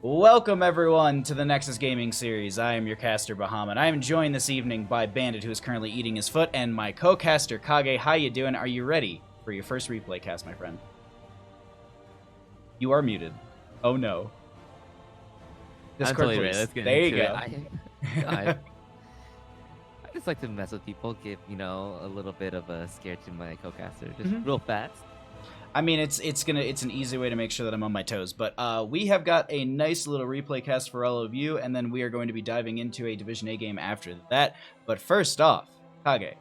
Welcome everyone to the Nexus Gaming Series. I am your caster Bahamut. I am joined this evening by Bandit, who is currently eating his foot, and my co-caster Kage. How you doing? Are you ready for your first replay cast, my friend? You are muted. Oh no. I'm totally ready. Let's get there into you go. I just like to mess with people, give a little bit of a scare to my co-caster, just real fast. I mean, it's an easy way to make sure that I'm on my toes. But we have got a nice little replay cast for all of you, and then we are going to be diving into a Division A game after that. But first off, Kage,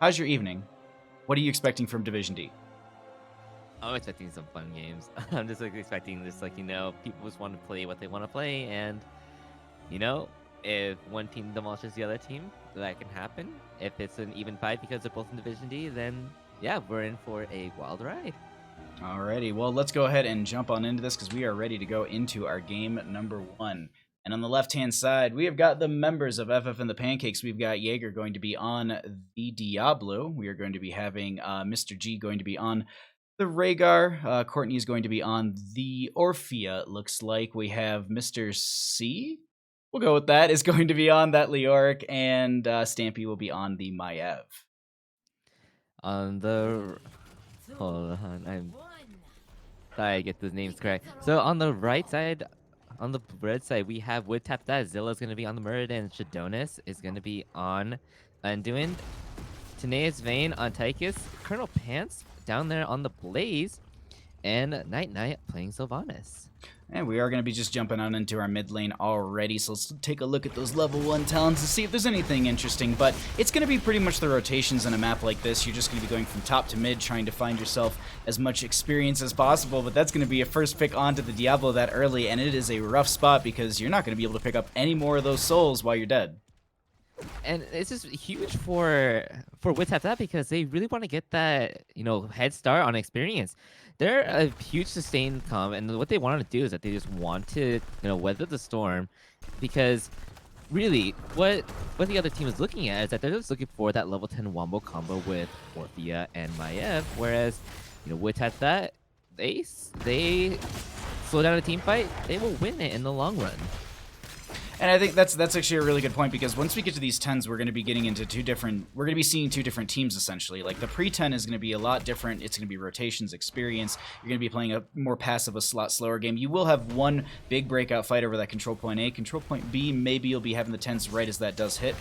how's your evening? What are you expecting from Division D? I'm expecting some fun games. I'm just expecting this, people just want to play what they want to play, and if one team demolishes the other team, that can happen. If it's an even fight because they're both in Division D, then yeah, we're in for a wild ride. Alrighty, well, let's go ahead and jump on into this because we are ready to go into our game number 1. And on the left-hand side, we have got the members of FF and the Pancakes. We've got Jaeger going to be on the Diablo. We are going to be having Mr. G going to be on the Rhaegar. Courtney is going to be on the Orphea, it looks like. We have Mr. C. We'll go with that. Is going to be on that Leoric, and Stampy will be on the Maiev. On the... Hold on, I'm sorry I get the names correct. So on the right side, on the red side, we have Wood Tap That. Zilla's going to be on the Murder, and Shadonis is going to be on Undoing. Tanea's Vein on Tychus. Colonel Pants down there on the Blaze. And Night Night playing Sylvanas. And we are going to be just jumping on into our mid lane already, so let's take a look at those level 1 talents to see if there's anything interesting. But it's going to be pretty much the rotations on a map like this. You're just going to be going from top to mid, trying to find yourself as much experience as possible. But that's going to be a first pick onto the Diablo that early, and it is a rough spot because you're not going to be able to pick up any more of those souls while you're dead. And it's just huge for Wits Have That because they really want to get that, head start on experience. They're a huge sustained comp, and what they want to do is that they just want to, weather the storm, because really, what the other team is looking at is that they're just looking for that level 10 wombo combo with Orphea and Maiev, whereas, Wits Have That, they slow down a team fight, they will win it in the long run. And I think that's actually a really good point, because once we get to these 10s, we're going to be getting into we're going to be seeing two different teams, essentially. Like, the pre-10 is going to be a lot different. It's going to be rotations, experience. You're going to be playing a more passive, a slot slower game. You will have one big breakout fight over that control point A. Control point B, maybe you'll be having the 10s right as that does hit.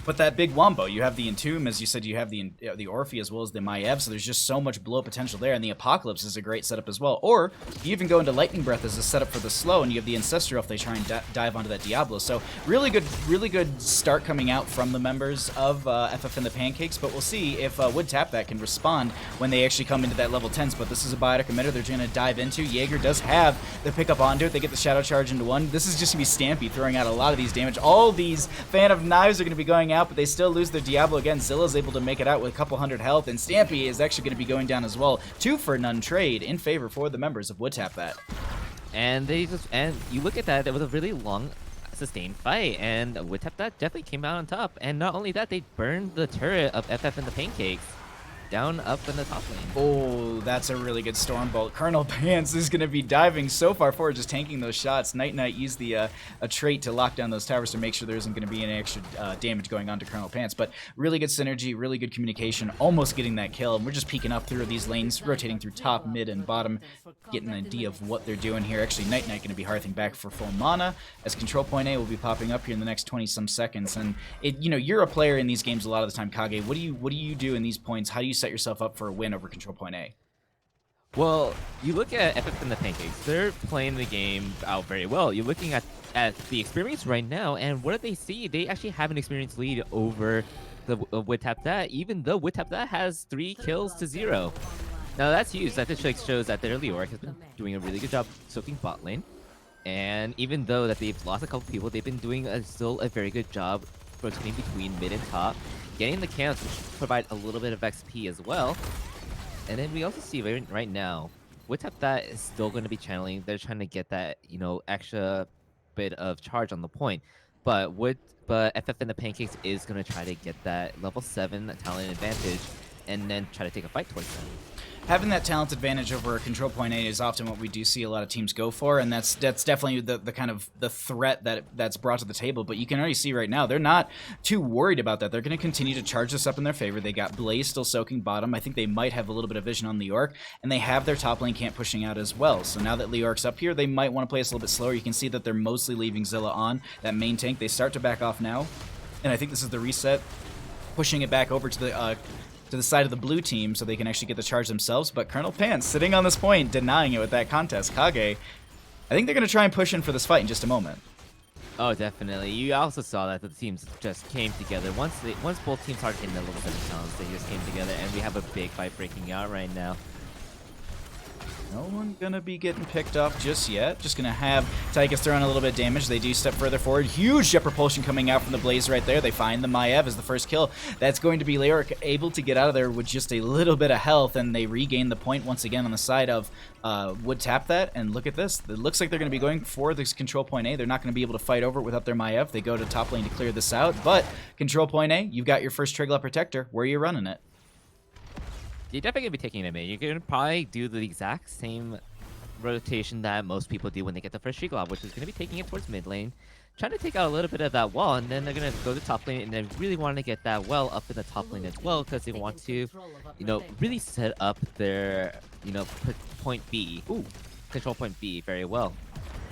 But that big wombo, you have the Entomb, as you said, you have the Orphea as well as the Maiev, so there's just so much blow potential there, and the Apocalypse is a great setup as well. Or you even go into Lightning Breath as a setup for the slow, and you have the Ancestral if they try and dive onto that Diablo. So really good start coming out from the members of FF and the Pancakes, but we'll see if Wood Tap That can respond when they actually come into that level 10s. But this is a biotic emitter they're going to dive into. Jaeger does have the pickup onto it. They get the Shadow Charge into one. This is just going to be Stampy throwing out a lot of these damage. All these Fan of Knives are going to be going out, but they still lose their Diablo again. Zilla's able to make it out with a couple hundred health, and Stampy is actually going to be going down as well. 2 for none trade in favor for the members of Wood Tap That. And you look at that, it was a really long sustained fight, and Wood Tap That definitely came out on top. And not only that, they burned the turret of FF and the Pancakes down up in the top lane. Oh, that's a really good Storm Bolt. Colonel Pants is going to be diving so far forward, just tanking those shots. Night Night used a trait to lock down those towers to make sure there isn't going to be any extra damage going on to Colonel Pants. But really good synergy, really good communication, almost getting that kill. And we're just peeking up through these lanes, rotating through top, mid, and bottom, getting an idea of what they're doing here. Actually, Night Night going to be hearthing back for full mana, as Control Point A will be popping up here in the next 20-some seconds. And you're a player in these games a lot of the time, Kage. What do you do in these points? How do you set yourself up for a win over Control Point A? Well, you look at FF and the Pancakes, they're playing the game out very well. You're looking at the experience right now, and what do they see? They actually have an experience lead over the Wood Tap That, even though Wood Tap That has 3 kills to 0. Now that's huge. That just shows that their Leoric has been doing a really good job soaking bot lane. And even though that they've lost a couple people, they've been doing still a very good job rotating between mid and top, getting the camps, which provide a little bit of XP as well. And then we also see right now, Wood Tap That is still going to be channeling. They're trying to get that, extra bit of charge on the point. But FF and the Pancakes is going to try to get that level 7 talent advantage and then try to take a fight towards them. Having that talent advantage over a control point A is often what we do see a lot of teams go for, and that's definitely the kind of the threat that's brought to the table. But you can already see right now they're not too worried about that. They're going to continue to charge this up in their favor. They got Blaze still soaking bottom. I think they might have a little bit of vision on Leoric, and they have their top lane camp pushing out as well. So now that Leoric's up here, they might want to play us a little bit slower. You can see that they're mostly leaving Zilla on that main tank. They start to back off now, and I think this is the reset, pushing it back over to the side of the blue team so they can actually get the charge themselves. But Colonel Pants sitting on this point, denying it with that contest. Kage, I think they're going to try and push in for this fight in just a moment. Oh, definitely. You also saw that the teams just came together. Once both teams started hitting the level 7 challenges, they just came together, and we have a big fight breaking out right now. No one gonna be getting picked off just yet. Just gonna have Tychus throwing a little bit of damage. They do step further forward. Huge jet propulsion coming out from the Blaze right there. They find the Maiev as the first kill. That's going to be Leoric able to get out of there with just a little bit of health, and they regain the point once again on the side of Would tap that. And look at this. It looks like they're gonna be going for this control point A. They're not gonna be able to fight over it without their Maiev. They go to top lane to clear this out. But control point A, you've got your first Triglav Protector. Where are you running it? You're definitely gonna be taking it mid. You're gonna probably do the exact same rotation that most people do when they get the first Triglav, which is gonna be taking it towards mid lane, trying to take out a little bit of that wall, and then they're gonna go to top lane, and they really want to get that well up in the top lane as well, because they want to, really set up their, point B, control point B very well.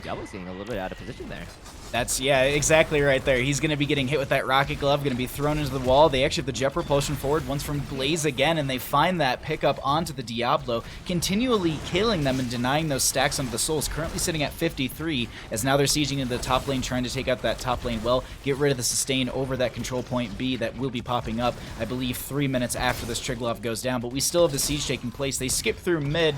Diablo's getting a little bit out of position there. That's, yeah, exactly right there. He's going to be getting hit with that rocket glove, going to be thrown into the wall. They actually have the jet propulsion forward, once from Blaze again, and they find that pickup onto the Diablo, continually killing them and denying those stacks onto the souls. Currently sitting at 53, as now they're sieging into the top lane, trying to take out that top lane well, get rid of the sustain over that control point B that will be popping up, I believe, 3 minutes after this Triglav goes down. But we still have the siege taking place. They skip through mid,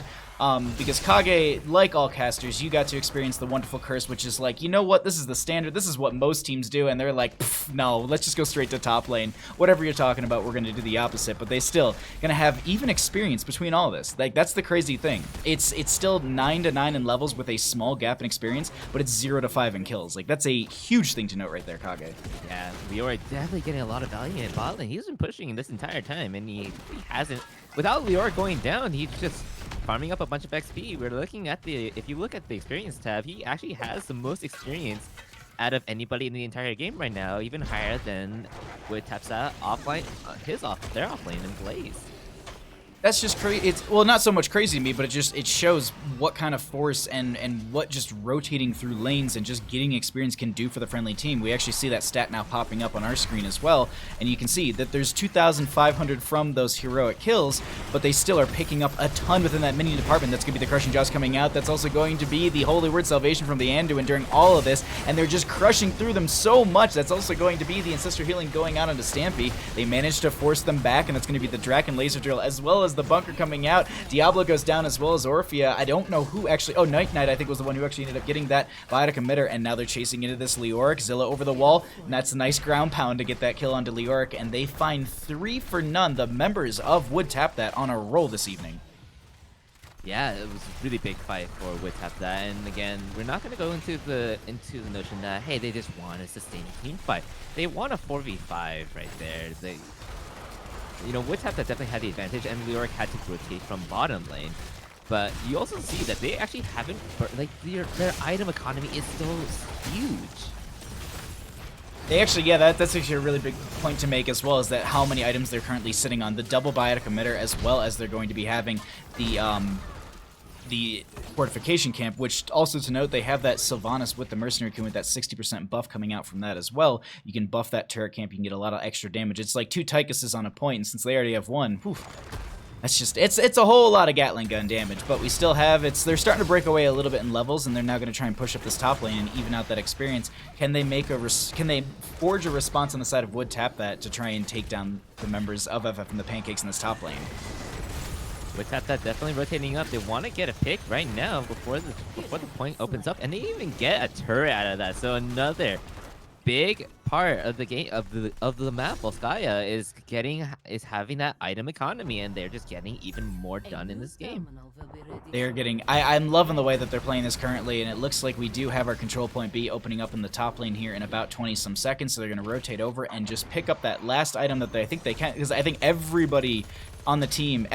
because Kage, like all casters, you got to experience the wonderful curse, which is like, you know what, this is the standard, this is what most teams do, and they're like, no, let's just go straight to top lane. Whatever you're talking about, we're going to do the opposite, but they still going to have even experience between all this. Like, that's the crazy thing. It's still 9 to 9 in levels with a small gap in experience, but it's 0 to 5 in kills. Like, that's a huge thing to note right there, Kage. Yeah, we are definitely getting a lot of value in bot lane. He's been pushing this entire time, and he hasn't, without Leoric going down, he's just farming up a bunch of XP. We're looking at if you look at the experience tab, he actually has the most experience out of anybody in the entire game right now, even higher than with Tapsa offline, their offlane and Blaze. That's just crazy. It's, well, not so much crazy to me, but it shows what kind of force and what just rotating through lanes and just getting experience can do for the friendly team. We actually see that stat now popping up on our screen as well, and you can see that there's 2,500 from those heroic kills, but they still are picking up a ton within that mini department. That's going to be the Crushing Jaws coming out. That's also going to be the Holy Word Salvation from the Anduin during all of this, and they're just crushing through them so much. That's also going to be the Ancestor Healing going out onto Stampy. They managed to force them back, and that's going to be the Draken Laser Drill as well as the bunker coming out. Diablo goes down as well as Orphea. I don't know who actually... Oh, Night Knight, I think, was the one who actually ended up getting that biotic emitter, and now they're chasing into this Leoric. Zilla over the wall, and that's a nice ground pound to get that kill onto Leoric, and they find 3 for none. The members of Would Tap That on a roll this evening. Yeah, it was a really big fight for Would Tap That, and again, we're not going to go into the notion that, hey, they just want a sustained team fight. They want a 4v5 right there. Would Tap That definitely had the advantage, and Leoric had to rotate from bottom lane. But you also see that they actually haven't, like, their item economy is so huge. They actually, yeah, that's actually a really big point to make as well, is that how many items they're currently sitting on. The double biotic emitter, as well as they're going to be having the fortification camp, which also to note, they have that Sylvanas with the mercenary queen with that 60% buff coming out from that as well. You can buff that turret camp, you can get a lot of extra damage. It's like 2 Tychuses on a point, and since they already have 1, whew, that's just, it's a whole lot of Gatling gun damage, but we still have, they're starting to break away a little bit in levels, and they're now going to try and push up this top lane and even out that experience. Can they can they forge a response on the side of Would Tap That to try and take down the members of FF and the Pancakes in this top lane? Would Tap That definitely rotating up. They want to get a pick right now before the point opens up, and they even get a turret out of that. So another big part of the game of the map, Volskaya, is having that item economy, and they're just getting even more done in this game. They're getting... I'm loving the way that they're playing this currently, and it looks like we do have our control point B opening up in the top lane here in about 20-some seconds, so they're going to rotate over and just pick up that last item that I think they can, because I think everyone on the team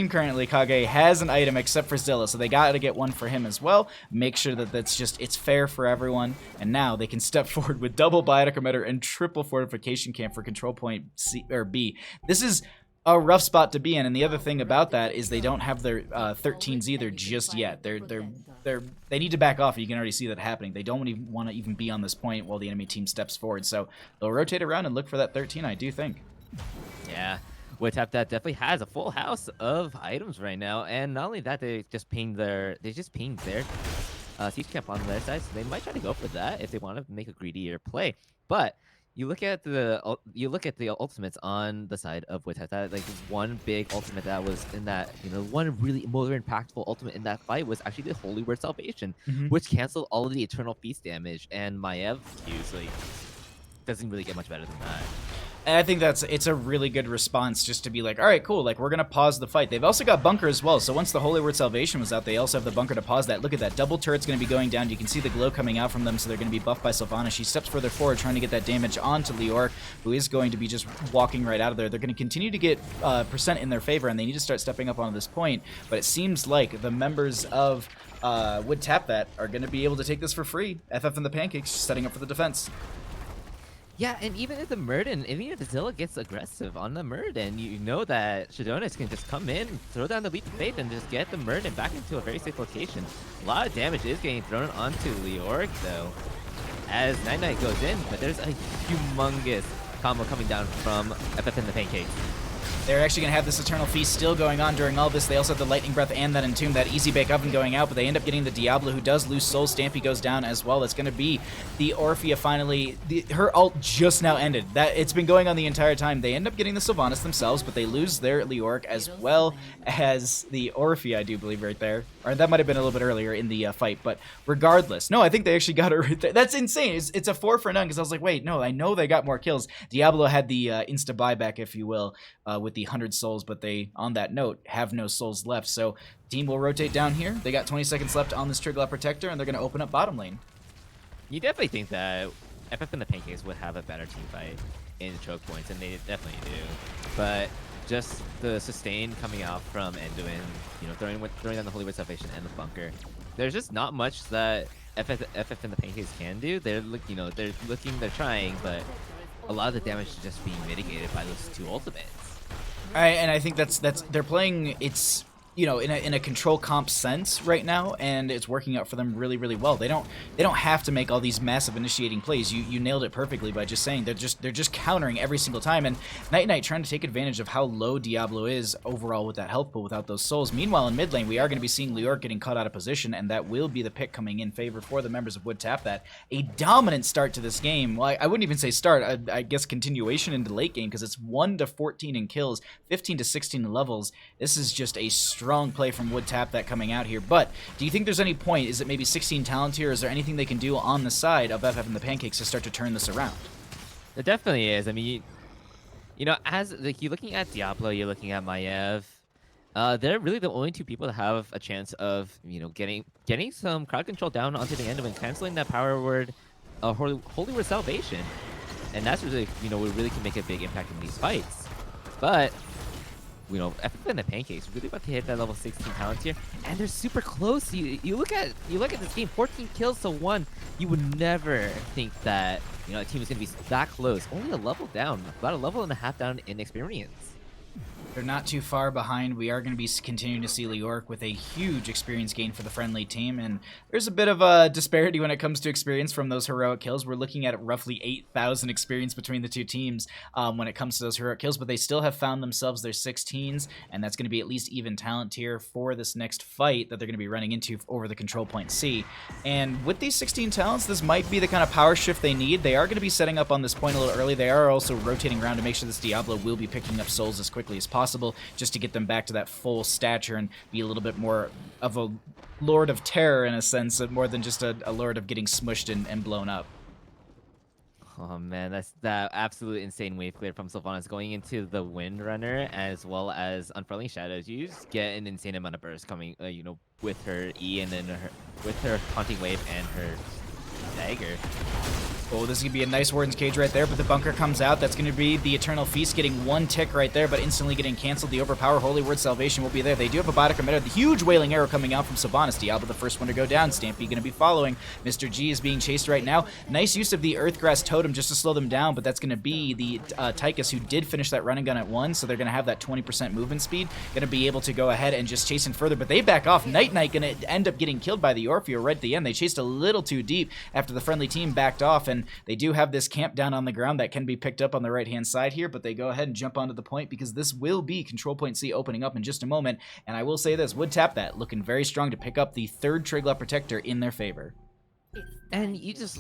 currently, Kage, has an item except for Zilla, so they got to get one for him as well. Make sure that it's fair for everyone, and now they can step forward with double biotic emitter and triple fortification camp for control point C or B. This is a rough spot to be in, and the other thing about that is they don't have their 13s either just yet. They need to back off. You can already see that happening. They don't even want to even be on this point while the enemy team steps forward, so they'll rotate around and look for that 13, I do think. Yeah. WoodTap that definitely has a full house of items right now, and not only that, they just pinged their siege camp on their side, so they might try to go for that if they want to make a greedier play. But you look at the ultimates on the side of WoodTap. That like one big ultimate that was in that, one really more impactful ultimate in that fight was actually the Holy Word Salvation, which canceled all of the Eternal Feast damage, and Maiev usually doesn't really get much better than that. And I think it's a really good response just to be like, all right, cool, like we're going to pause the fight. They've also got Bunker as well, so once the Holy Word Salvation was out, they also have the Bunker to pause that. Look at that, double turret's going to be going down. You can see the glow coming out from them, so they're going to be buffed by Sylvana. She steps further forward trying to get that damage onto Leoric, who is going to be just walking right out of there. They're going to continue to get percent in their favor, and they need to start stepping up onto this point, but it seems like the members of WoodTap that are going to be able to take this for free. FF and the Pancakes setting up for the defense. Yeah, and even if the Murden, even if Zilla gets aggressive on the Murden, you know that Shadonis can just come in, throw down the Leap of Faith, and just get the Murden back into a very safe location. A lot of damage is getting thrown onto Leoric, though, as Night goes in, but there's a humongous combo coming down from FF and the Pancakes. They're actually going to have this Eternal Feast still going on during all this. They also have the Lightning Breath and that Entomb, that Easy Bake Oven going out, but they end up getting the Diablo, who does lose Soul. Stampy goes down as well. That's going to be the Orphea finally. Her ult just now ended. It's been going on the entire time. They end up getting the Sylvanas themselves, but they lose their Leoric as well as the Orphea, I do believe, right there. Or that might have been a little bit earlier in the fight, but regardless. No, I think they actually got it right there. That's insane. It's a 4 for none, because I was like, wait, no, I know they got more kills. Diablo had the insta buyback, if you will, with the 100 souls, but they, on that note, have no souls left. So team will rotate down here. They got 20 seconds left on this Triglav Protector, and they're going to open up bottom lane. You definitely think that FF and the Pancakes would have a better team fight in choke points, and they definitely do. But just the sustain coming out from Enduin, throwing down the Holy Word Salvation and the Bunker, there's just not much that FF and the Pancakes can do. They're trying, but a lot of the damage is just being mitigated by those two ultimates. And I think that's they're playing in a control comp sense right now, and it's working out for them really, really well. They don't have to make all these massive initiating plays. You nailed it perfectly by just saying they're just countering every single time. And Night trying to take advantage of how low Diablo is overall with that health pool without those souls. Meanwhile, in mid lane, we are going to be seeing Leoric getting caught out of position, and that will be the pick coming in favor for the members of WoodTap. That a dominant start to this game. Well, I wouldn't even say start. I guess continuation into late game, because it's 1 to 14 in kills, 15 to 16 in levels. This is just a strong play from WoodTap that coming out here. But do you think there's any point? Is it maybe 16 talent here? Is there anything they can do on the side of FF and the Pancakes to start to turn this around? There definitely is. I mean, as like you're looking at Diablo, you're looking at Maiev. They're really the only two people that have a chance of getting some crowd control down onto the end and canceling that power word, Holy Word Salvation, and that's really we really can make a big impact in these fights. But FF and the Pancakes really about to hit that level 16 talent here, and they're super close. You look at this game, 14 kills to 1. You would never think that a team is going to be that close. Only a level down, about a level and a half down in experience. They're not too far behind. We are going to be continuing to see Leoric with a huge experience gain for the friendly team, and there's a bit of a disparity when it comes to experience from those heroic kills. We're looking at roughly 8,000 experience between the two teams when it comes to those heroic kills, but they still have found themselves their 16s, and that's going to be at least even talent tier for this next fight that they're going to be running into over the control point C. And with these 16 talents, this might be the kind of power shift they need. They are going to be setting up on this point a little early. They are also rotating around to make sure this Diablo will be picking up souls as quickly as possible, just to get them back to that full stature and be a little bit more of a Lord of Terror in a sense, more than just a Lord of getting smushed and blown up. Oh man, that's that absolute insane wave clear from Sylvanas going into the Windrunner as well as Unfurling Shadows. You just get an insane amount of burst coming, with her E and then with her Haunting Wave and her dagger. Oh, this is going to be a nice Warden's Cage right there, but the bunker comes out. That's going to be the Eternal Feast getting one tick right there, but instantly getting canceled. The Overpower Holy Word Salvation will be there. They do have a Biotic Emitter. The huge Wailing Arrow coming out from Sylvanas. Diablo, the first one to go down. Stampy going to be following. Mr. G is being chased right now. Nice use of the Earthgrass Totem just to slow them down, but that's going to be the Tychus who did finish that run and gun at 1, so they're going to have that 20% movement speed. Going to be able to go ahead and just chase in further, but they back off. Night Knight going to end up getting killed by the Orfeo right at the end. They chased a little too deep after the friendly team backed off, and they do have this camp down on the ground that can be picked up on the right-hand side here, but they go ahead and jump onto the point because this will be Control Point C opening up in just a moment, and I will say this, would tap that, looking very strong to pick up the third Triglav Protector in their favor. And you just...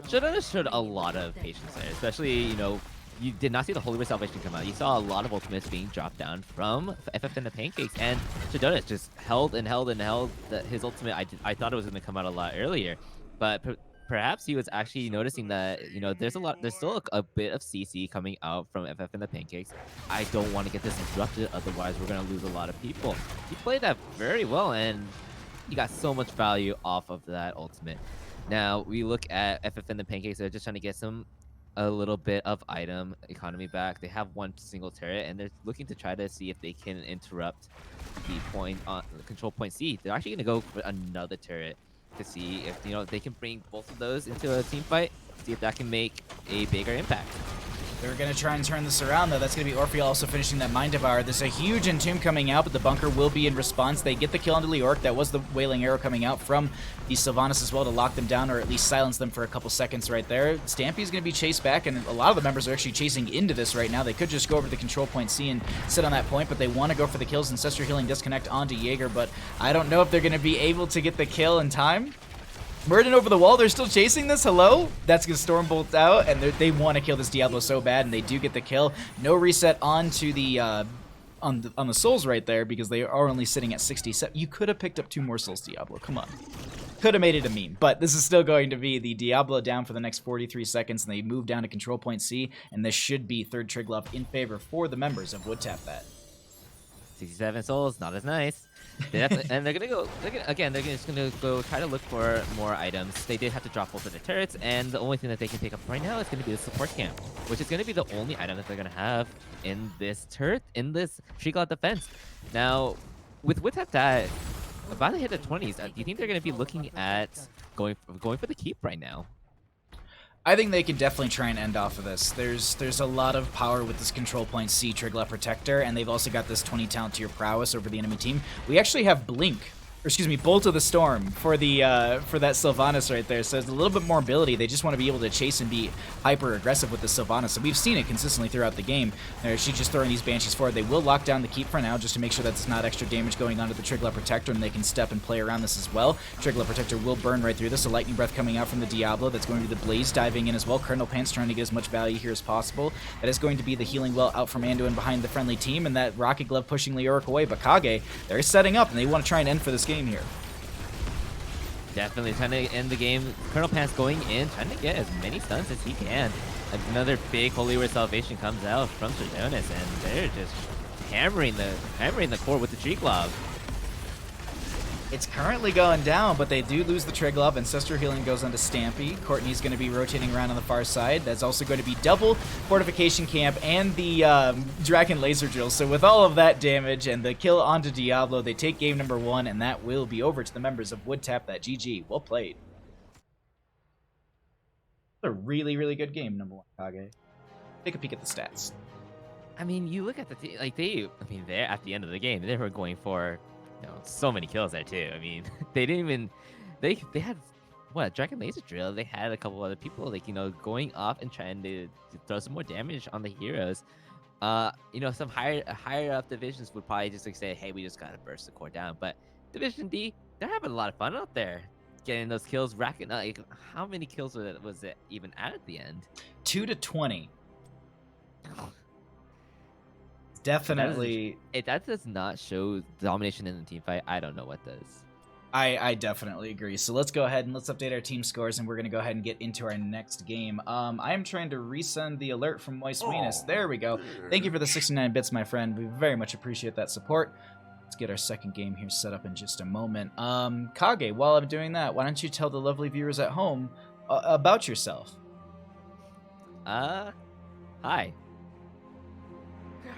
Should showed a lot of patience there, especially, you did not see the Holy Word Salvation come out. You saw a lot of ultimates being dropped down from FF and the Pancakes, and Shadonis just held and held and held his ultimate. I thought it was going to come out a lot earlier, but perhaps he was actually noticing that, there's still a bit of CC coming out from FF and the Pancakes. I don't want to get this interrupted, otherwise we're going to lose a lot of people. He played that very well, and he got so much value off of that ultimate. Now, we look at FF and the Pancakes, they're just trying to get a little bit of item economy back. They have one single turret, and they're looking to try to see if they can interrupt the point on the Control Point C. They're actually going to go for another turret to see if they can bring both of those into a team fight, see if that can make a bigger impact. They're going to try and turn this around, though. That's going to be Orfeo also finishing that Mind Devour. There's a huge Entomb coming out, but the bunker will be in response. They get the kill onto Leoric. That was the Wailing Arrow coming out from the Sylvanas as well to lock them down, or at least silence them for a couple seconds right there. Stampy's going to be chased back, and a lot of the members are actually chasing into this right now. They could just go over to the Control Point C and sit on that point, but they want to go for the kills. Ancestral Healing disconnect onto Jaeger, but I don't know if they're going to be able to get the kill in time. Murden over the wall, they're still chasing this, hello? That's gonna Stormbolt out, and they want to kill this Diablo so bad, and they do get the kill. No reset onto the, on the souls right there, because they are only sitting at 67. You could have picked up 2 more souls, Diablo, come on. Could have made it a meme, but this is still going to be the Diablo down for the next 43 seconds, and they move down to Control Point C, and this should be third Triglav in favor for the members of Would Tap That. 67 souls, not as nice. And they're just gonna go try to look for more items. They did have to drop both of their turrets, and the only thing that they can pick up right now is gonna be the support camp, which is gonna be the only item that they're gonna have in this turret, in this Triglav defense. Now, with that, about to hit the 20s, do you think they're gonna be looking at going for the keep right now? I think they can definitely try and end off of this. There's a lot of power with this Control Point C Triglav Protector, and they've also got this 20 talent to your prowess over the enemy team. We actually have Blink, or excuse me, Bolt of the Storm for the for that Sylvanas right there. So there's a little bit more ability. They just want to be able to chase and be hyper aggressive with the Sylvanas. So we've seen it consistently throughout the game. They're actually just throwing these Banshees forward. They will lock down the keep for now, just to make sure that's not extra damage going onto the Triglav Protector, and they can step and play around this as well. Triglav Protector will burn right through this. A Lightning Breath coming out from the Diablo. That's going to be the Blaze diving in as well. Colonel Pants trying to get as much value here as possible. That is going to be the Healing Well out from Anduin behind the friendly team, and that Rocket Glove pushing Leoric away. But Kage, they're setting up, and they want to try and end for this game here. Definitely trying to end the game. Colonel Pants going in, trying to get as many stuns as he can. Another big Holy Word Salvation comes out from Shadonis, and they're just hammering the core with the Triglav. It's currently going down, but they do lose the Triglav. Ancestral Healing goes onto Stampy. Courtney's going to be rotating around on the far side. That's also going to be double Fortification Camp and the Dragon Laser Drill. So with all of that damage and the kill onto Diablo, they take game number 1, and that will be over to the members of Would Tap That. GG. Well played. A really, really good game, number 1, Kage. Take a peek at the stats. I mean, you look at they're at the end of the game, they were going for so many kills there too. I mean, they didn't even they had what, Dragon Laser Drill. They had a couple other people going off and trying to throw some more damage on the heroes. Some higher up divisions would probably just say, hey, we just gotta burst the core down. But Division D, they're having a lot of fun out there, getting those kills, racking up. How many kills was it even at the end? 2 to 20. Definitely. If that does not show domination in the team fight, I don't know what does. I definitely agree. So let's go ahead and let's update our team scores, and we're going to go ahead and get into our next game. I am trying to resend the alert from Moist Weenus. There we go. Thank you for the 69 bits, my friend. We very much appreciate that support. Let's get our second game here set up in just a moment. Kage, while I'm doing that, why don't you tell the lovely viewers at home about yourself? Hi.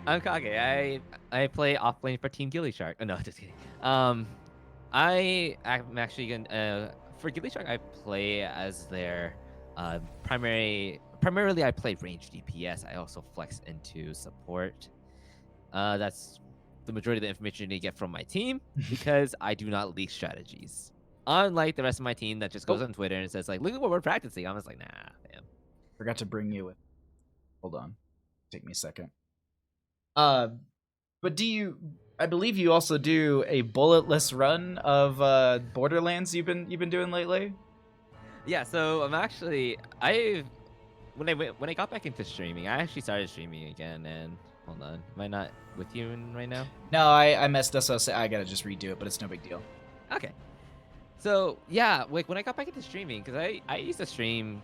I'm Kage. I play offlane for Team Gilly Shark. Oh, no, just kidding. I'm actually gonna for Gilly Shark. I play as their primarily I play range DPS. I also flex into support. That's the majority of the information you need to get from my team because I do not leak strategies. Unlike the rest of my team that just goes on Twitter and says like, "Look at what we're practicing." I'm just like, nah, man. Forgot to bring you with. Hold on, take me a second. But I believe you also do a bulletless run of Borderlands you've been doing lately? Yeah, so I'm actually when I got back into streaming, I actually started streaming again. And hold on, am I not with you right now? No, I messed up, so I gotta just redo it, but it's no big deal. Okay. So yeah, like when I got back into streaming, because I used to stream,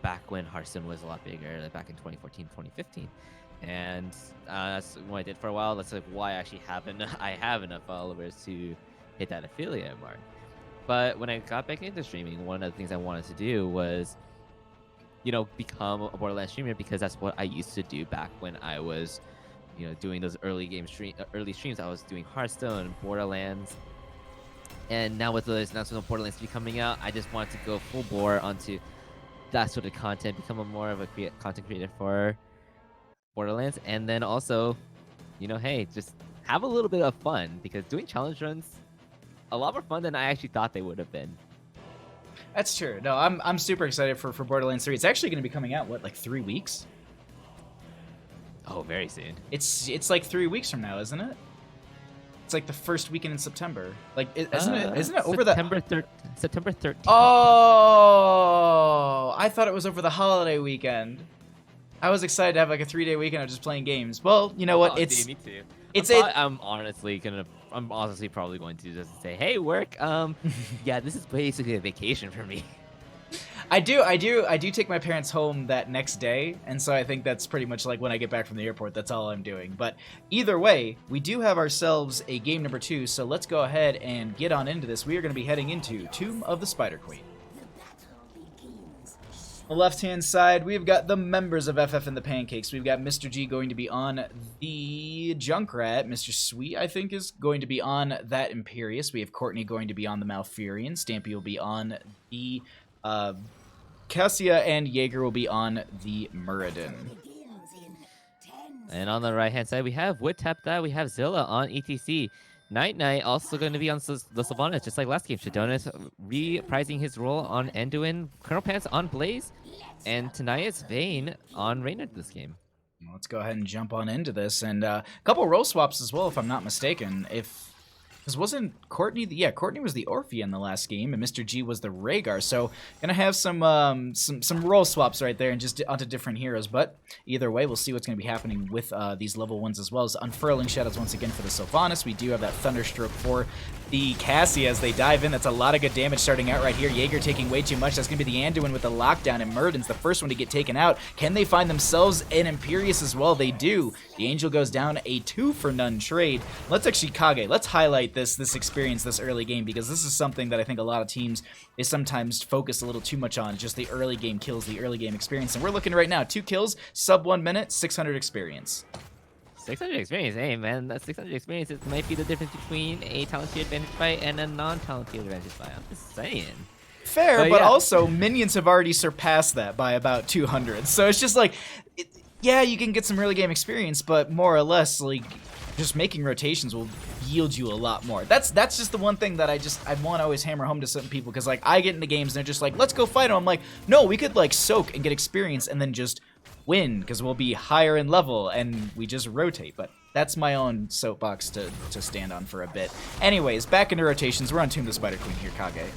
back when Hearthstone was a lot bigger, like back in 2014, 2015. And that's what I did for a while. That's like why I have enough followers to hit that affiliate mark. But when I got back into streaming, one of the things I wanted to do was, become a Borderlands streamer, because that's what I used to do back when I was, doing those early streams. I was doing Hearthstone, Borderlands, and now with the announcement of Borderlands 3 coming out, I just wanted to go full bore onto that sort of content, become more of a content creator for Borderlands, and then also, hey, just have a little bit of fun, because doing challenge runs a lot more fun than I actually thought they would have been. That's true. No, I'm super excited for Borderlands 3. It's actually going to be coming out like 3 weeks. Oh, very soon. It's like 3 weeks from now, isn't it? It's like the first weekend in September. Like, isn't it over the September 13th? Oh, I thought it was over the holiday weekend. I was excited to have like a 3-day weekend of just playing games. Well, you know what? Dude, me too. I'm honestly probably going to just say, hey, work. Yeah, this is basically a vacation for me. I do take my parents home that next day, and so I think that's pretty much like when I get back from the airport, that's all I'm doing. But either way, we do have ourselves a game number 2, so let's go ahead and get on into this. We are going to be heading into Tomb of the Spider Queen. On the left-hand side, we've got the members of FF and the Pancakes. We've got Mr. G going to be on the Junkrat. Mr. Sweet, I think, is going to be on that Imperious. We have Courtney going to be on the Malfurion. Stampy will be on the Cassia, and Jaeger will be on the Muradin. And on the right-hand side, we have Wood Tap That. We have Zilla on ETC. Night also going to be on the Sylvanas, just like last game. Shadonis reprising his role on Anduin. Colonel Pants on Blaze. And Tanaya's Vayne on Reynard this game. Let's go ahead and jump on into this. And a couple role swaps as well, if I'm not mistaken. Because wasn't Courtney... Yeah, Courtney was the Orphe in the last game, and Mr. G was the Rhaegar. So, gonna have some role swaps right there and just onto different heroes. But either way, we'll see what's going to be happening with these level 1s as well. As Unfurling Shadows once again for the Sylvanas. We do have that Thunderstroke for the Cassia as they dive in. That's a lot of good damage starting out right here. Jaeger taking way too much. That's going to be the Anduin with the lockdown, and Muradin's the first one to get taken out. Can they find themselves an Imperious as well? They do. The Angel goes down, a 2-for-none trade. Let's actually, Kage, let's highlight this experience this early game, because this is something that I think a lot of teams is sometimes focused a little too much on, just the early game kills, the early game experience. And we're looking right now, 2 kills, sub 1 minute, 600 experience. 600 experience, hey man, that 600 experience might be the difference between a talented advantage fight and a non-talented advantage fight. I'm just saying. Fair, but yeah. Also minions have already surpassed that by about 200. So it's just like, yeah, you can get some early game experience, but more or less, like, just making rotations will yield you a lot more. That's just the one thing that I want to always hammer home to certain people, because like I get into games and they're just like, let's go fight them. I'm like, no, we could like soak and get experience and then just win, because we'll be higher in level and we just rotate. But that's my own soapbox to stand on for a bit. Anyways, back into rotations. We're on Tomb of the Spider Queen here, Kage.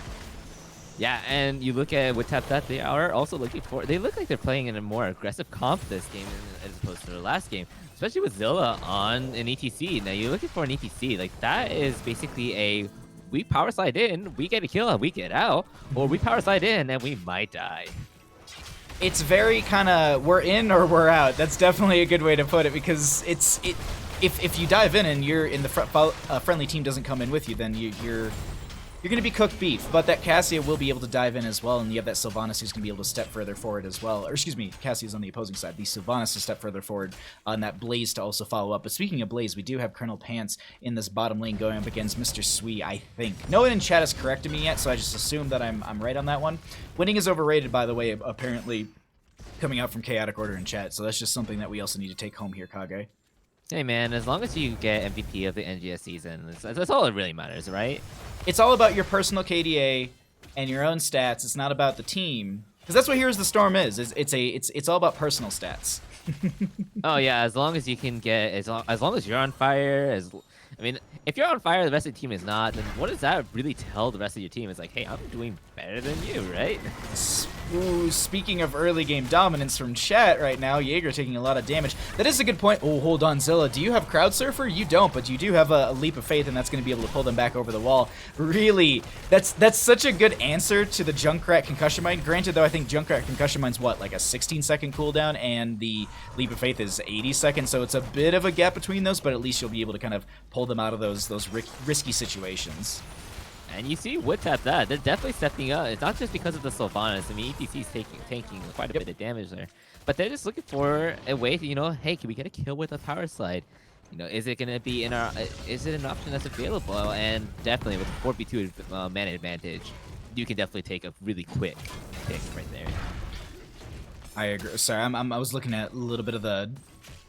Yeah, and you look at what Tap That, they are also looking for. They look like they're playing in a more aggressive comp this game as opposed to the last game, especially with Zilla on an ETC. Now you're looking for an ETC like that is basically a we power slide in, we get a kill and we get out, or we power slide in and we might die. It's very kind of we're in or we're out. That's definitely a good way to put it, because if you dive in and you're in the friendly team doesn't come in with you, then you're going to be cooked beef. But that Cassia will be able to dive in as well, and you have that Sylvanas who's going to be able to step further forward as well. Or excuse me, Cassia's on the opposing side. The Sylvanas to step further forward, on that Blaze to also follow up. But speaking of Blaze, we do have Colonel Pants in this bottom lane going up against Mr. Sui, I think. No one in chat has corrected me yet, so I just assume that I'm right on that one. Winning is overrated, by the way, apparently coming out from Chaotic Order in chat. So that's just something that we also need to take home here, Kage. Hey man, as long as you get MVP of the NGS season, that's all that really matters, right? It's all about your personal KDA and your own stats. It's not about the team, because that's what Here's the Storm is. It's all about personal stats. Oh yeah, as long as you can get as long as you're on fire. I mean, if you're on fire, the rest of the team is not. Then what does that really tell the rest of your team? It's like, hey, I'm doing better than you, right? Ooh, speaking of early game dominance from chat right now, Jaeger taking a lot of damage. That is a good point. Oh, hold on, Zilla. Do you have Crowd Surfer? You don't, but you do have a Leap of Faith, and that's going to be able to pull them back over the wall. Really, that's such a good answer to the Junkrat Concussion Mine. Granted, though, I think Junkrat Concussion Mine's what, like a 16-second cooldown, and the Leap of Faith is 80 seconds, so it's a bit of a gap between those, but at least you'll be able to kind of pull them out of those risky situations. And you see WoodTap that. They're definitely stepping up. It's not just because of the Sylvanas. I mean, ETC's tanking quite a bit of damage there. But they're just looking for a way to, hey, can we get a kill with a power slide? Is it going to be is it an option that's available? And definitely with 4v2 mana advantage, you can definitely take a really quick pick right there. I agree. Sorry, I was looking at a little bit of the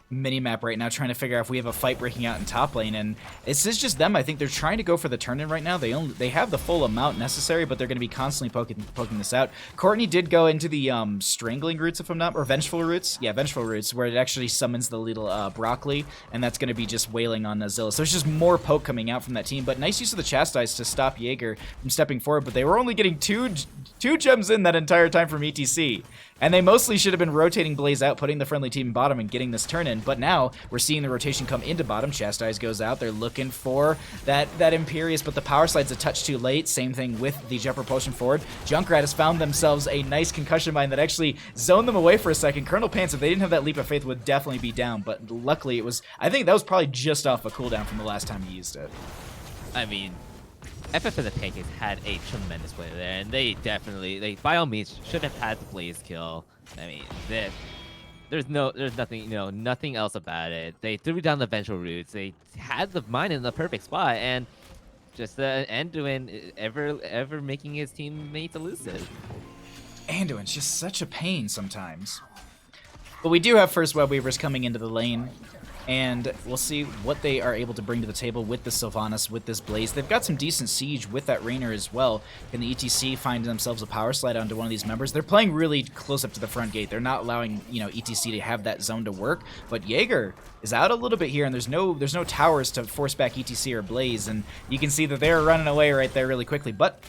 mini-map right now, trying to figure out if we have a fight breaking out in top lane, and it's just them. I think they're trying to go for the turn-in right now. They have the full amount necessary, but they're going to be constantly poking this out. Courtney did go into the strangling roots, if I'm not, or vengeful roots. Yeah, vengeful roots, where it actually summons the little broccoli, and that's going to be just wailing on Zilla. So there's just more poke coming out from that team, but nice use of the chastise to stop Jaeger from stepping forward, but they were only getting two gems in that entire time from ETC. And they mostly should have been rotating Blaze out, putting the friendly team in bottom and getting this turn in. But now we're seeing the rotation come into bottom. Chastise goes out. They're looking for that Imperious, but the power slide's a touch too late. Same thing with the Jet Propulsion forward. Junkrat has found themselves a nice concussion mine that actually zoned them away for a second. Colonel Pants, if they didn't have that Leap of Faith, would definitely be down. But luckily, I think that was probably just off a cooldown from the last time he used it. I mean, FF and the Pancakes had a tremendous play there, and they by all means should have had the Blaze kill. I mean, there's nothing, nothing else about it. They threw down the vengeful roots. They had the mine in the perfect spot, and just Anduin ever making his teammates elusive. Anduin's just such a pain sometimes. But we do have first Web Weavers coming into the lane, and we'll see what they are able to bring to the table with the Sylvanas, with this Blaze. They've got some decent siege with that Raynor as well. Can the ETC find themselves a power slide onto one of these members? They're playing really close up to the front gate. They're not allowing, ETC to have that zone to work. But Jaeger is out a little bit here, and there's no towers to force back ETC or Blaze, and you can see that they're running away right there really quickly. But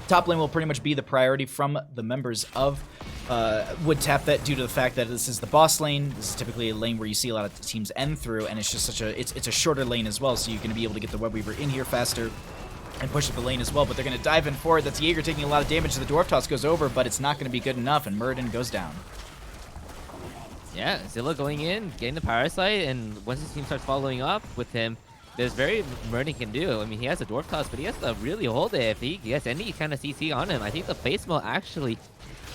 top lane will pretty much be the priority from the members of WoodTap, that due to the fact that this is the boss lane. This is typically a lane where you see a lot of teams end through, and it's just it's a shorter lane as well, so you're going to be able to get the Web Weaver in here faster and push up the lane as well. But they're going to dive in forward. That's Jaeger taking a lot of damage. The Dwarf Toss goes over, but it's not going to be good enough, and Muradin goes down. Yeah, Zilla going in, getting the power slide, and once his team starts following up with him, there's very Muradin can do. I mean, he has a Dwarf Toss, but he has to really hold it. If he gets any kind of CC on him, I think the face mill actually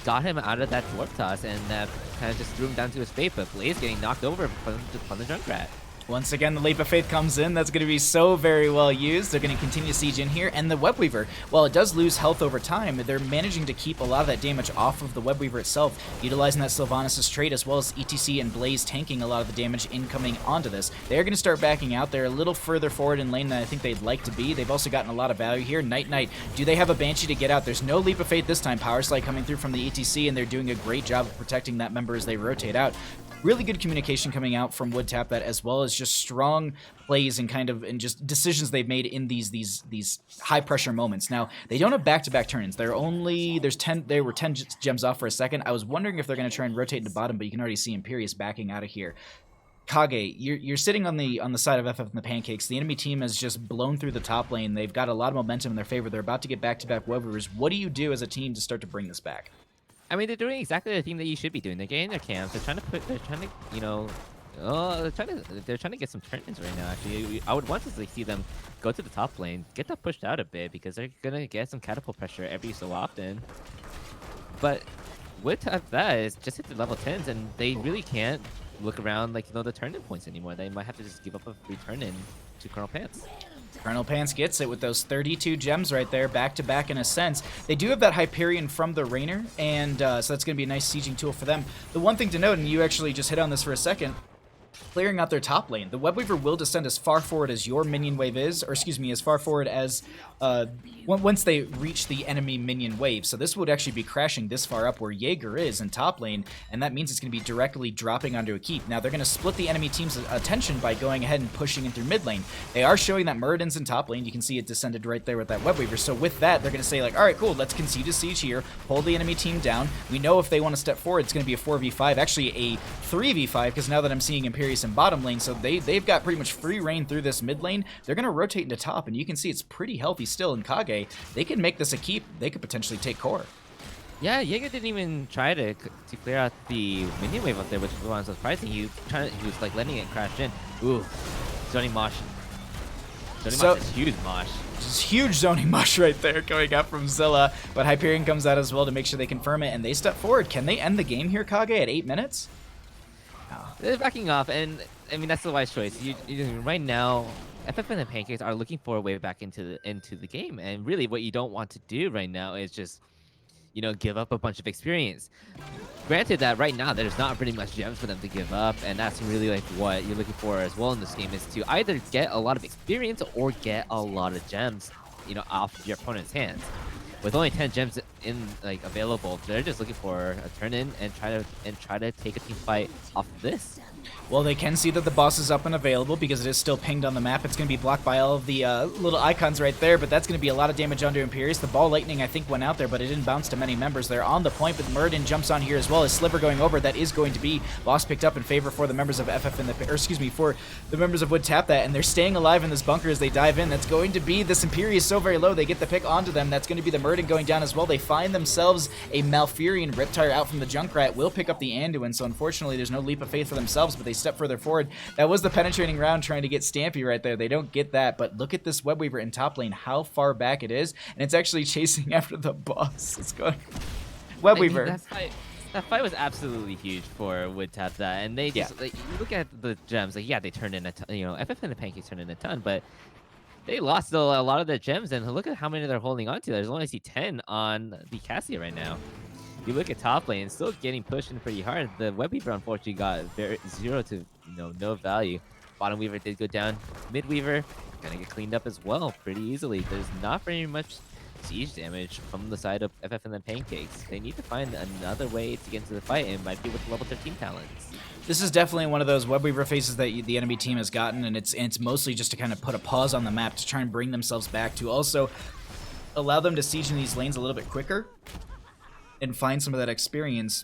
got him out of that Dwarf Toss, and kind of just threw him down to his fate, but Blaze getting knocked over from the Junkrat. Once again, the Leap of Faith comes in. That's going to be so very well used. They're going to continue to siege in here. And the Web Weaver, while it does lose health over time, they're managing to keep a lot of that damage off of the Web Weaver itself, utilizing that Sylvanas' trait, as well as ETC and Blaze tanking a lot of the damage incoming onto this. They're going to start backing out. They're a little further forward in lane than I think they'd like to be. They've also gotten a lot of value here. Night, do they have a Banshee to get out? There's no Leap of Faith this time. Power Slide coming through from the ETC, and they're doing a great job of protecting that member as they rotate out. Really good communication coming out from WoodTap, that as well as just strong plays and just decisions they've made in these high pressure moments. Now, they don't have back-to-back turns. They were 10 gems off for a second. I was wondering if they're going to try and rotate into bottom, but you can already see Imperious backing out of here. Kage, you're sitting on the side of FF and the Pancakes. The enemy team has just blown through the top lane. They've got a lot of momentum in their favor. They're about to get back-to-back web weavers. What do you do as a team to start to bring this back? I mean, they're doing exactly the thing that you should be doing. They're getting their camps. They're trying to, you know, they're trying to get some turn-ins right now. Actually, I would want to see them go to the top lane, get that pushed out a bit because they're gonna get some catapult pressure every so often. But with that is just hit the level 10s, and they really can't look around like the turn-in points anymore. They might have to just give up a free turn-in to Colonel Pants. Colonel Pants gets it with those 32 gems right there, back-to-back in a sense. They do have that Hyperion from the Rainer, and so that's going to be a nice sieging tool for them. The one thing to note, and you actually just hit on this for a second, clearing out their top lane. The Web Weaver will descend as far forward as your minion wave is, or excuse me, as far forward as once they reach the enemy minion wave. So this would actually be crashing this far up where Jaeger is in top lane, and that means it's going to be directly dropping onto a keep. Now they're going to split the enemy team's attention by going ahead and pushing in through mid lane. They are showing that Muradin's in top lane. You can see it descended right there with that Web Weaver. So with that, they're going to say like, all right, cool, let's concede a siege here, hold the enemy team down. We know if they want to step forward, it's going to be a 4v5, actually a 3v5, because now that I'm seeing Imperius in bottom lane, so they've got pretty much free reign through this mid lane. They're going to rotate into top, and you can see it's pretty healthy still in Kage. They can make this a keep. They could potentially take core. Yeah, Jaeger didn't even try to clear out the minion wave up there, which was surprising. He was like letting it crash in. Ooh, zoning mosh. Zoning mosh is huge mosh. Just huge zoning mosh right there going up from Zilla, but Hyperion comes out as well to make sure they confirm it, and they step forward. Can they end the game here, Kage, at 8 minutes? Oh. They're backing off, and I mean that's the wise choice. Right now, FF and the Pancakes are looking for a way back into the game, and really what you don't want to do right now is just, you know, give up a bunch of experience. Granted that right now there's not pretty much gems for them to give up, and that's really like what you're looking for as well in this game, is to either get a lot of experience or get a lot of gems, you know, off your opponent's hands. With only 10 gems available, they're just looking for a turn in and try to take a team fight off of this. Well, they can see that the boss is up and available because it is still pinged on the map. It's going to be blocked by all of the little icons right there, but that's going to be a lot of damage onto Imperius. The ball lightning, I think, went out there, but it didn't bounce to many members. They're on the point, but Muradin jumps on here as well. As Sliver going over, that is going to be loss picked up in favor for the members of FF in the, or excuse me, for the members of Wood Tap That, and they're staying alive in this bunker as they dive in. That's going to be, this Imperius so very low, they get the pick onto them. That's going to be the Muradin going down as well. They find themselves a Malfurion Riptire out from the Junkrat, will pick up the Anduin, so unfortunately there's no leap of faith for themselves, but they step further forward. That was the penetrating round trying to get Stampy right there. They don't get that, but look at this Web Weaver in top lane, how far back it is, and it's actually chasing after the boss. It's going... Web Weaver. That fight was absolutely huge for Wood Tap That, and they just, like, you look at the gems, like, yeah, they turned in a ton, you know, FF and the Pancakes turned in a ton, but they lost a lot of their gems, and look at how many they're holding on to. There's only 10 on the Cassia right now. You look at top lane, still getting pushed in pretty hard. The Web Weaver unfortunately got 0 to no value. Bottom Weaver did go down. Mid Weaver gonna get cleaned up as well pretty easily. There's not very much siege damage from the side of FF and the Pancakes. They need to find another way to get into the fight, and it might be with level 13 talents. This is definitely one of those Web Weaver phases that the enemy team has gotten, and it's mostly just to kind of put a pause on the map to try and bring themselves back, to also allow them to siege in these lanes a little bit quicker and find some of that experience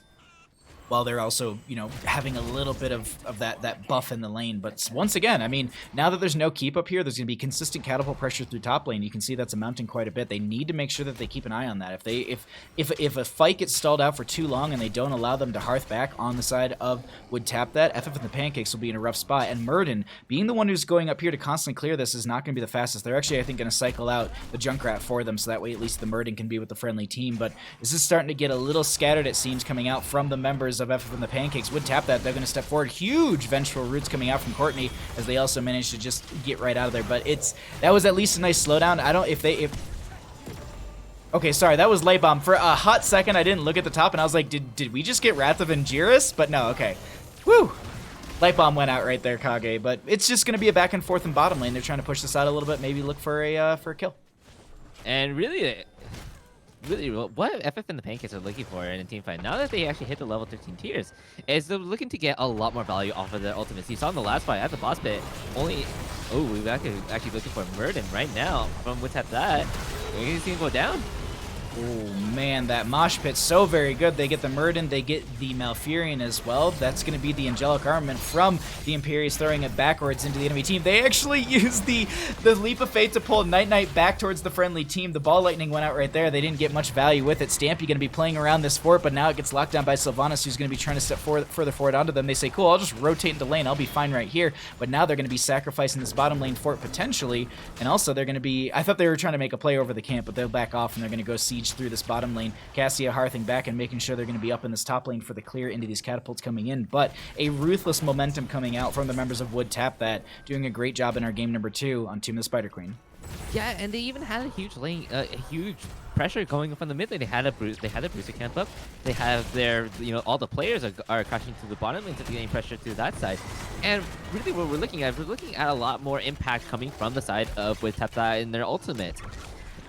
while they're also, you know, having a little bit of that buff in the lane. But once again, I mean, now that there's no keep up here, there's going to be consistent catapult pressure through top lane. You can see that's amounting quite a bit. They need to make sure that they keep an eye on that. If a fight gets stalled out for too long and they don't allow them to hearth back on the side of Would Tap That, FF and the Pancakes will be in a rough spot. And Muradin, being the one who's going up here to constantly clear this, is not going to be the fastest. They're actually, I think, going to cycle out the Junkrat for them, so that way at least the Muradin can be with the friendly team. But this is starting to get a little scattered, it seems, coming out from the members of FF and the Pancakes. Would Tap That, they're going to step forward. Huge vengeful roots coming out from Courtney as they also managed to just get right out of there. But that was at least a nice slowdown. I don't, okay, sorry, that was Light Bomb. For a hot second, I didn't look at the top, and I was like, did we just get Wrath of Angiris? But no, okay. Woo! Light Bomb went out right there, Kage. But it's just going to be a back and forth in bottom lane. They're trying to push this out a little bit, maybe look for a kill. And really, what FF and the Pancakes are looking for in a team fight, now that they actually hit the level 13 tiers, is they're looking to get a lot more value off of their ultimates. You saw in the last fight at the boss pit, we're actually looking for Muradin right now from Would Tap That. We're going to see him go down. Oh man, that mosh pit so very good. They get the Muradin, they get the Malfurion as well. That's going to be the angelic armament from the Imperius, throwing it backwards into the enemy team. They actually used the leap of fate to pull Night Knight back towards the friendly team. The ball lightning went out right there. They didn't get much value with it. Stampy going to be playing around this fort, but now it gets locked down by Sylvanas, who's going to be trying to step further forward onto them. They say, cool, I'll just rotate into lane. I'll be fine right here. But now they're going to be sacrificing this bottom lane fort potentially, and also they're going to be, I thought they were trying to make a play over the camp, but they'll back off and they're going to go siege through this bottom lane. Cassia hearthing back and making sure they're going to be up in this top lane for the clear into these catapults coming in. But a ruthless momentum coming out from the members of Wood Tap that doing a great job in our game number 2 on Tomb of the Spider Queen. Yeah, and they even had a huge lane, a huge pressure going from the mid lane. They had a Bruiser camp up. They have their, all the players are crashing to the bottom lane to getting pressure to that side. And really, what we're looking at a lot more impact coming from the side of Wood Tap in their ultimate.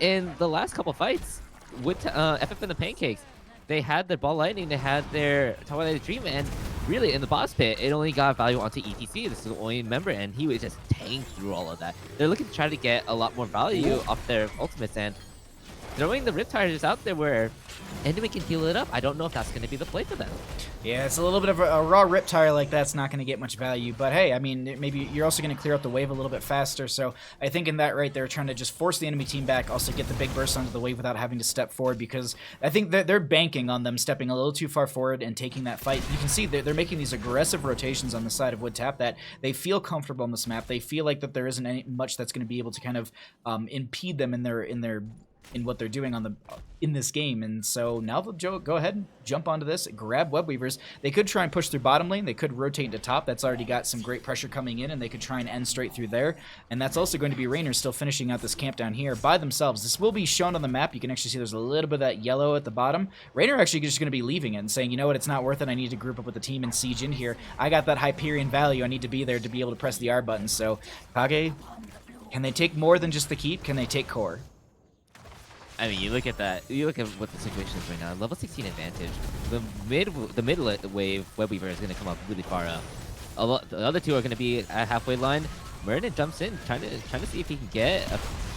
In the last couple fights, FF and the Pancakes, they had their Ball Lightning, they had their Twilight Dream, and really in the boss pit, it only got value onto ETC. This is the only member, and he was just tanked through all of that. They're looking to try to get a lot more value off their ultimates, and throwing the Riptide is out there where Enemy can heal it up. I don't know if that's going to be the play for them. Yeah, it's a little bit of a raw Riptire like that's not going to get much value, but hey, I mean, maybe you're also going to clear up the wave a little bit faster, so I think in that right, they're trying to just force the enemy team back, also get the big burst onto the wave without having to step forward, because I think they're banking on them stepping a little too far forward and taking that fight. You can see they're making these aggressive rotations on the side of Wood Tap that they feel comfortable on this map. They feel like that there isn't much that's going to be able to kind of impede them in what they're doing in this game, and so now they'll go ahead and jump onto this, grab Web Weavers. They could try and push through bottom lane. They could rotate into top. That's already got some great pressure coming in, and they could try and end straight through there. And that's also going to be Raynor still finishing out this camp down here by themselves. This will be shown on the map. You can actually see there's a little bit of that yellow at the bottom. Raynor actually just going to be leaving it and saying, you know what, it's not worth it. I need to group up with the team and siege in here. I got that Hyperion value. I need to be there to be able to press the R button. So Kage, can they take more than just the keep? Can they take core? I mean, you look at that. You look at what the situation is right now. Level 16 advantage. The mid wave Web Weaver is going to come up really far up. The other two are going to be at halfway line. Muradin jumps in, trying to see if he can get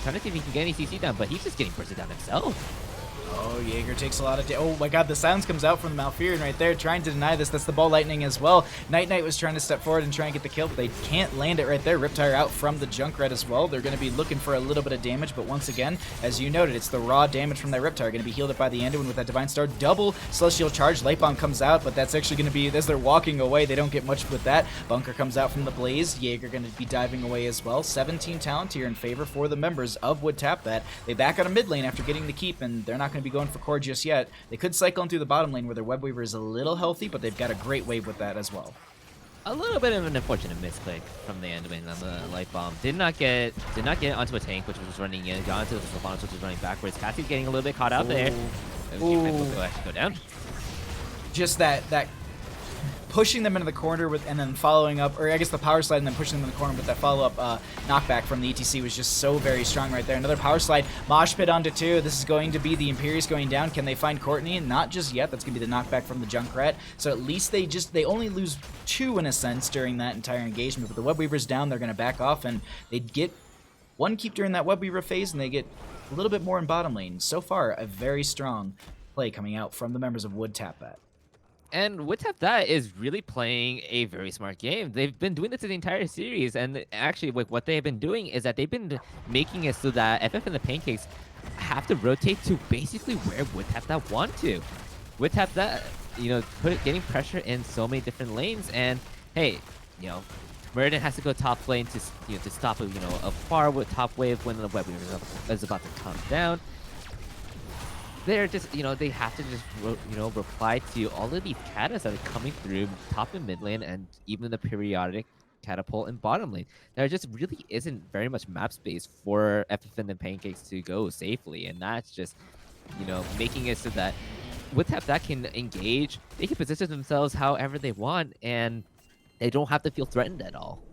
any CC down, but he's just getting bursted down himself. Oh, Jaeger takes a lot of oh my god, the silence comes out from the Malfurion right there, trying to deny this. That's the Ball Lightning as well. Night Knight was trying to step forward and try and get the kill, but they can't land it right there. Riptire out from the Junkrat as well. They're going to be looking for a little bit of damage, but once again, as you noted, it's the raw damage from that Riptire. Going to be healed up by the Anduin with that Divine Star. Double Celestial Charge. Light Bomb comes out, but that's actually going to be, as they're walking away, they don't get much with that. Bunker comes out from the Blaze. Jaeger going to be diving away as well. 17 talent here in favor for the members of Wood Tap that they back out of mid lane after getting the keep, and they're not going to be going for core just yet. They could cycle into the bottom lane where their Web Weaver is a little healthy, but they've got a great wave with that as well. A little bit of an unfortunate misclick from the Anduin on the Light Bomb. Did not get onto a tank, which was running in. Got onto the Sylvanas, which was running backwards. Cassie's getting a little bit caught out there. Will actually go down. Just that pushing them into the corner with, and then following up, or I guess the power slide and then pushing them in the corner with that follow-up knockback from the ETC was just so very strong right there. Another power slide, mosh pit onto 2. This is going to be the Imperius going down. Can they find Courtney? Not just yet. That's going to be the knockback from the Junkrat. So at least they only lose 2 in a sense during that entire engagement. But the Web Weaver's down. They're going to back off, and they get 1 keep during that Web Weaver phase, and they get a little bit more in bottom lane. So far, a very strong play coming out from the members of Wood Tap Bat. And Wood Tap that is really playing a very smart game. They've been doing this in the entire series, and actually what they have been doing is that they've been making it so that FF and the Pancakes have to rotate to basically where Wood Tap that want to. Wood Tap that, getting pressure in so many different lanes, and hey, Muradin has to go top lane to stop a far top wave when the Web Weaver is about to come down. They're just, they have to just, reply to all of these katas that are coming through top and mid lane, and even the periodic catapult in bottom lane. There just really isn't very much map space for FF and the Pancakes to go safely, and that's just, making it so that Wood Tap that can engage, they can position themselves however they want, and they don't have to feel threatened at all.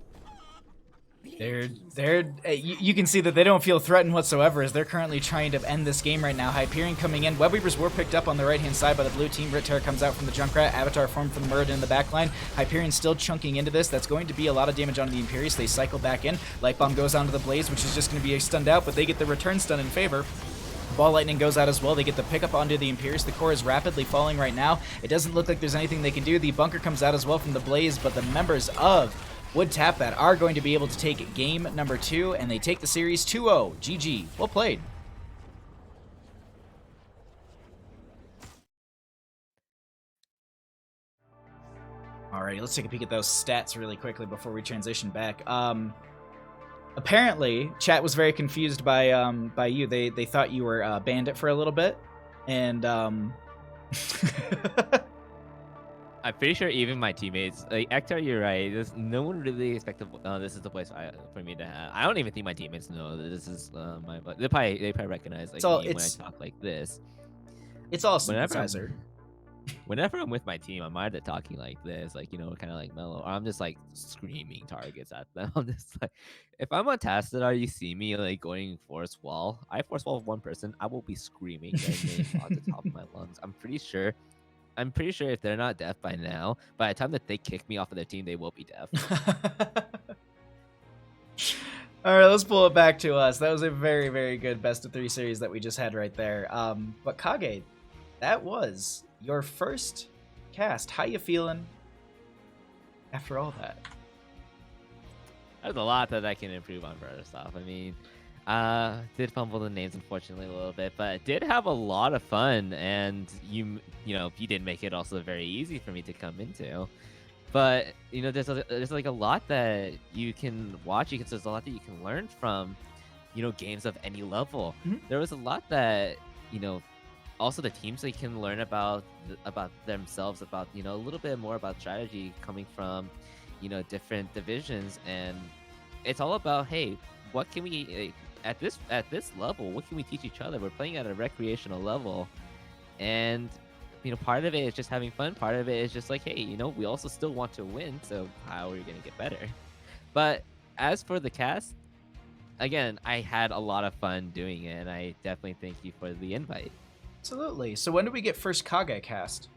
You can see that they don't feel threatened whatsoever as they're currently trying to end this game right now. Hyperion coming in. Web Weavers were picked up on the right-hand side by the blue team. Riptire comes out from the Junkrat. Avatar formed from the Muradin in the backline. Hyperion still chunking into this. That's going to be a lot of damage onto the Imperius. They cycle back in. Light Bomb goes onto the Blaze, which is just going to be stunned out, but they get the return stun in favor. Ball Lightning goes out as well. They get the pickup onto the Imperius. The core is rapidly falling right now. It doesn't look like there's anything they can do. The bunker comes out as well from the Blaze, but the members of Would Tap That are going to be able to take game number 2, and they take the series 2-0. GG. Well played. Alrighty, let's take a peek at those stats really quickly before we transition back. Apparently, chat was very confused by you. They thought you were Bandit for a little bit, and I'm pretty sure even my teammates, like Ektar, you're right. No one really expected. This is the place for me to have. I don't even think my teammates know that this is my. But they probably recognize like me when I talk like this. It's all synthesizer. Whenever I'm with my team, I'm either talking like this, like, you know, kind of like mellow, or I'm just like screaming targets at them. I'm just like, if I'm on Tastadar, you see me like going force wall. I force wall one person, I will be screaming their name on the top of my lungs. I'm pretty sure if they're not deaf by now, by the time that they kick me off of their team, they will be deaf. All right, let's pull it back to us. That was a very, very good best of 3 series that we just had right there. But Kage, that was your first cast. How you feeling after all that? There's a lot that I can improve on first off. I mean, did fumble the names unfortunately a little bit, but did have a lot of fun, and you know, you did make it also very easy for me to come into. But you know, there's like a lot that you can watch, because there's a lot that you can learn from, you know, games of any level. There was a lot that, you know, also the teams they can learn about themselves, about, you know, a little bit more about strategy coming from, you know, different divisions. And it's all about, hey, what can we at this level, what can we teach each other? We're playing at a recreational level, and you know, part of it is just having fun, part of it is just like, hey, you know, we also still want to win, so how are we gonna get better? But as for the cast, again, I had a lot of fun doing it, and I definitely thank you for the invite. Absolutely. So when do we get first Kage cast?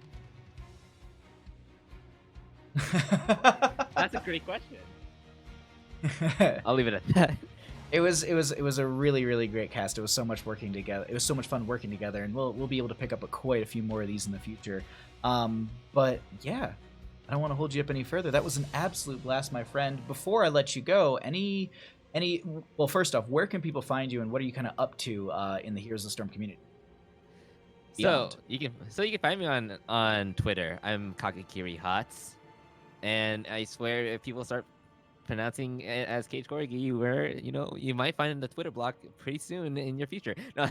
That's a great question. I'll leave it at that. It was a really, really great cast. It was so much working together. It was so much fun working together, and we'll be able to pick up quite a few more of these in the future. But yeah, I don't want to hold you up any further. That was an absolute blast, my friend. Before I let you go, well, first off, where can people find you, and what are you kind of up to in the Heroes of the Storm community? So you can find me on Twitter. I'm Kakakiri Hots, and I swear if people start pronouncing it as Cage Corgi, you might find the Twitter block pretty soon in your future. No,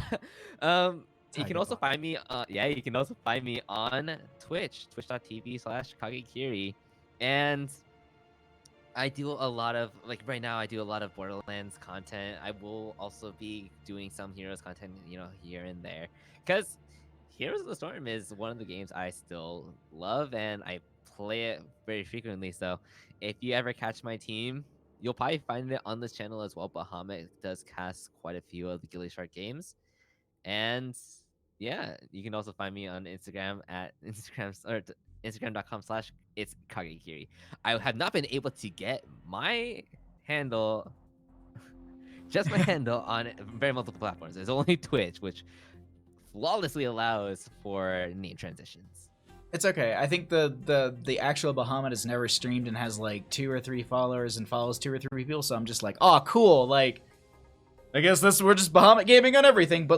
you can also find me. You can also find me on Twitch, twitch.tv/Kagekiri, and I do a lot of, like, right now I do a lot of Borderlands content. I will also be doing some Heroes content, you know, here and there, because Heroes of the Storm is one of the games I still love, and I play it very frequently. So if you ever catch my team, you'll probably find it on this channel as well. Bahamut does cast quite a few of the Gilly Shark games. And yeah, you can also find me on Instagram at Instagram.com/it's Kagekiri. I have not been able to get my handle, just my handle, on very multiple platforms. There's only Twitch, which flawlessly allows for name transitions. It's okay. I think the actual Bahamut is never streamed and has like 2 or 3 followers and follows 2 or 3 people. So I'm just like, oh, cool. Like, I guess we're just Bahamut gaming on everything. But